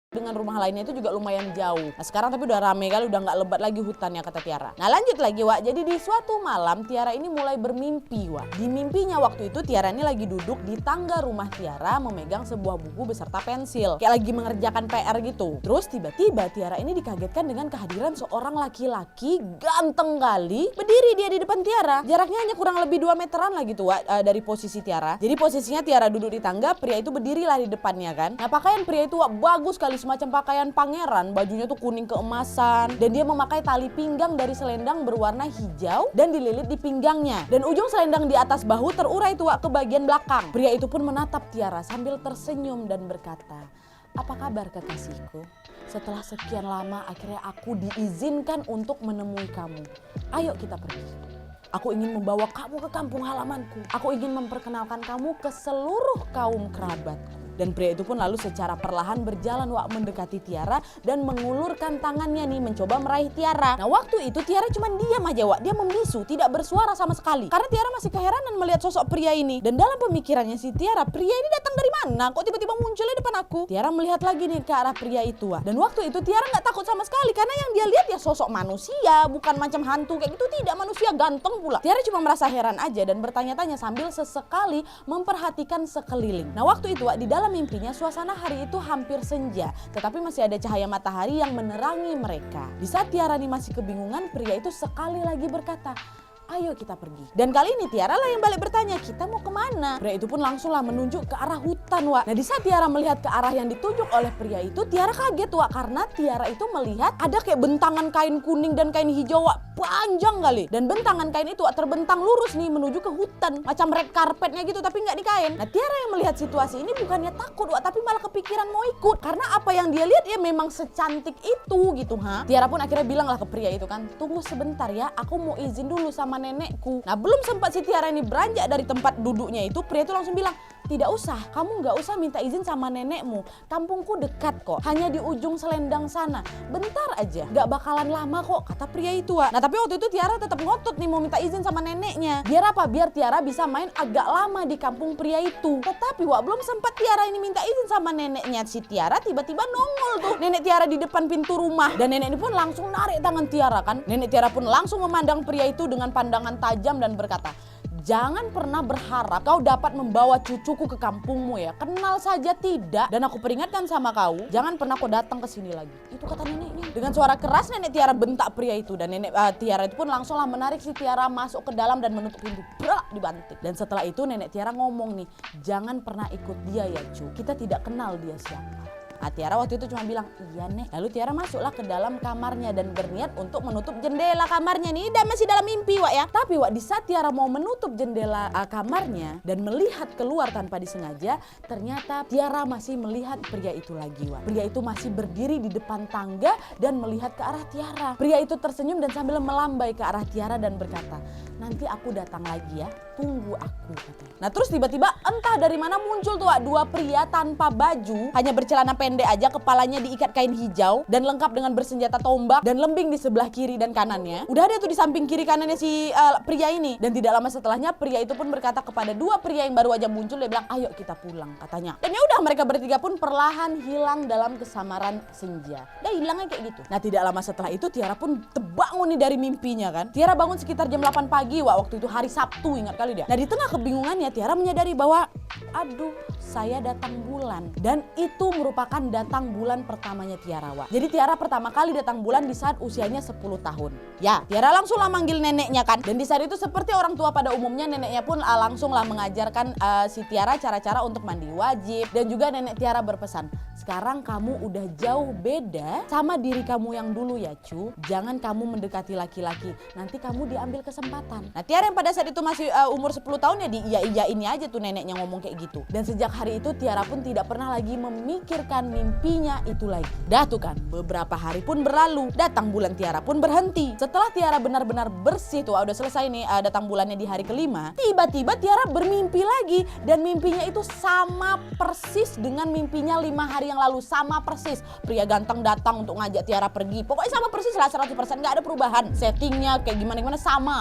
dengan rumah lainnya itu juga lumayan jauh. Nah sekarang tapi udah rame kali, udah nggak lebat lagi hutannya kata Tiara. Nah lanjut lagi Wak, jadi di suatu malam Tiara ini mulai bermimpi Wak. Di mimpinya waktu itu Tiara ini lagi duduk di tangga rumah Tiara memegang sebuah buku beserta pensil. Kayak lagi mengerjakan PR gitu. Terus tiba-tiba Tiara ini dikagetkan dengan kehadiran seorang laki-laki ganteng kali. Berdiri dia di depan Tiara. Jaraknya hanya kurang lebih 2 meteran lah gitu Wak, dari posisi Tiara. Jadi posisinya Tiara duduk di tangga, pria itu berdirilah di depannya kan. Nah pakaian pria itu Wak bagus sekali, semacam pakaian pangeran, bajunya tuh kuning keemasan dan dia memakai tali pinggang dari selendang berwarna hijau dan dililit di pinggangnya. Dan ujung selendang di atas bahu terurai tuh ke bagian belakang. Pria itu pun menatap Tiara sambil tersenyum dan berkata, "Apa kabar kekasihku? Setelah sekian lama akhirnya aku diizinkan untuk menemui kamu. Ayo kita pergi. Aku ingin membawa kamu ke kampung halamanku. Aku ingin memperkenalkan kamu ke seluruh kaum kerabatku." Dan pria itu pun lalu secara perlahan berjalan Wak mendekati Tiara dan mengulurkan tangannya nih mencoba meraih Tiara. Nah waktu itu Tiara cuma diam aja Wak, dia membisu, tidak bersuara sama sekali. Karena Tiara masih keheranan melihat sosok pria ini. Dan dalam pemikirannya si Tiara, pria ini datang dari mana? Kok tiba-tiba muncul di depan aku? Tiara melihat lagi nih ke arah pria itu Wak. Dan waktu itu Tiara nggak takut sama sekali karena yang dia lihat ya sosok manusia, bukan macam hantu kayak gitu, tidak, manusia ganteng pula. Tiara cuma merasa heran aja dan bertanya-tanya sambil sesekali memperhatikan sekeliling. Nah waktu itu Wak, di dalam mimpinya suasana hari itu hampir senja, tetapi masih ada cahaya matahari yang menerangi mereka. Di saat Tiara nih masih kebingungan, pria itu sekali lagi berkata, "Ayo kita pergi." Dan kali ini Tiara lah yang balik bertanya, "Kita mau kemana?" Pria itu pun langsunglah menunjuk ke arah hutan Wak. Nah di saat Tiara melihat ke arah yang ditunjuk oleh pria itu, Tiara kaget Wak, karena Tiara itu melihat ada kayak bentangan kain kuning dan kain hijau Wak, panjang kali. Dan bentangan kain itu Wak terbentang lurus nih menuju ke hutan, macam red carpetnya gitu tapi nggak di kain. Nah Tiara yang melihat situasi ini bukannya takut Wak, tapi malah kepikiran mau ikut karena apa yang dia lihat ya memang secantik itu gitu ha. Tiara pun akhirnya bilang lah ke pria itu kan, "Tunggu sebentar ya, aku mau izin dulu sama nenekku." Nah belum sempat si Tiara ini beranjak dari tempat duduknya itu, pria itu langsung bilang, "Tidak usah, kamu nggak usah minta izin sama nenekmu. Kampungku dekat kok, hanya di ujung selendang sana. Bentar aja, nggak bakalan lama kok," kata pria itu Wak. Nah tapi waktu itu Tiara tetap ngotot nih mau minta izin sama neneknya. Biar apa? Biar Tiara bisa main agak lama di kampung pria itu. Tetapi Wak, belum sempat Tiara ini minta izin sama neneknya, si Tiara tiba-tiba nongol tuh nenek Tiara di depan pintu rumah. Dan nenek ini pun langsung narik tangan Tiara kan. Nenek Tiara pun langsung memandang pria itu dengan pandangan tajam dan berkata, "Jangan pernah berharap kau dapat membawa cucuku ke kampungmu ya. Kenal saja tidak. Dan aku peringatkan sama kau, jangan pernah kau datang ke sini lagi." Itu kata neneknya. Dengan suara keras nenek Tiara bentak pria itu. Dan nenek Tiara itu pun langsunglah menarik si Tiara masuk ke dalam dan menutup pintu. Brak, dibanting. Dan setelah itu nenek Tiara ngomong nih, "Jangan pernah ikut dia ya cu. Kita tidak kenal dia siapa." Nah, Tiara waktu itu cuma bilang, "Iya nek." Lalu Tiara masuklah ke dalam kamarnya dan berniat untuk menutup jendela kamarnya nih. Dan masih dalam mimpi Wak ya. Tapi Wak, di saat Tiara mau menutup jendela kamarnya dan melihat keluar tanpa disengaja, ternyata Tiara masih melihat pria itu lagi Wak. Pria itu masih berdiri di depan tangga dan melihat ke arah Tiara. Pria itu tersenyum dan sambil melambai ke arah Tiara dan berkata, "Nanti aku datang lagi ya, tunggu aku," katanya. Nah terus tiba-tiba entah dari mana muncul tuh Wak, 2 pria tanpa baju, hanya bercelana pendek aja, kepalanya diikat kain hijau dan lengkap dengan bersenjata tombak dan lembing di sebelah kiri dan kanannya. Udah ada tuh di samping kiri kanannya si pria ini. Dan tidak lama setelahnya pria itu pun berkata kepada 2 pria yang baru aja muncul, dia bilang, "Ayo kita pulang," katanya. Dan ya udah, mereka bertiga pun perlahan hilang dalam kesamaran senja. Udah hilangnya kayak gitu. Nah tidak lama setelah itu Tiara pun terbangun nih dari mimpinya kan. Tiara bangun sekitar jam 8 pagi Wak, waktu itu hari Sabtu, ingat kali dia. Nah di tengah kebingungannya Tiara menyadari bahwa aduh, saya datang bulan. Dan itu merupakan datang bulan pertamanya Tiara Wak. Jadi Tiara pertama kali datang bulan di saat usianya 10 tahun. Ya, Tiara langsunglah manggil neneknya kan. Dan di saat itu seperti orang tua pada umumnya, neneknya pun langsunglah mengajarkan si Tiara cara-cara untuk mandi wajib. Dan juga nenek Tiara berpesan, "Sekarang kamu udah jauh beda sama diri kamu yang dulu ya cu. Jangan kamu mendekati laki-laki, nanti kamu diambil kesempatan." Nah Tiara yang pada saat itu masih umur 10 tahun ya iya ini aja tuh neneknya ngomong kayak gitu. Dan sejak hari itu Tiara pun tidak pernah lagi memikirkan mimpinya itu lagi. Dah tuh kan, beberapa hari pun berlalu. Datang bulan Tiara pun berhenti. Setelah Tiara benar-benar bersih tuh, udah selesai nih datang bulannya di hari kelima. Tiba-tiba Tiara bermimpi lagi. Dan mimpinya itu sama persis dengan mimpinya 5 hari yang lalu. Sama persis. Pria ganteng datang untuk ngajak Tiara pergi. Pokoknya sama persis lah, 100%, gak ada perubahan. Settingnya kayak gimana-gimana sama.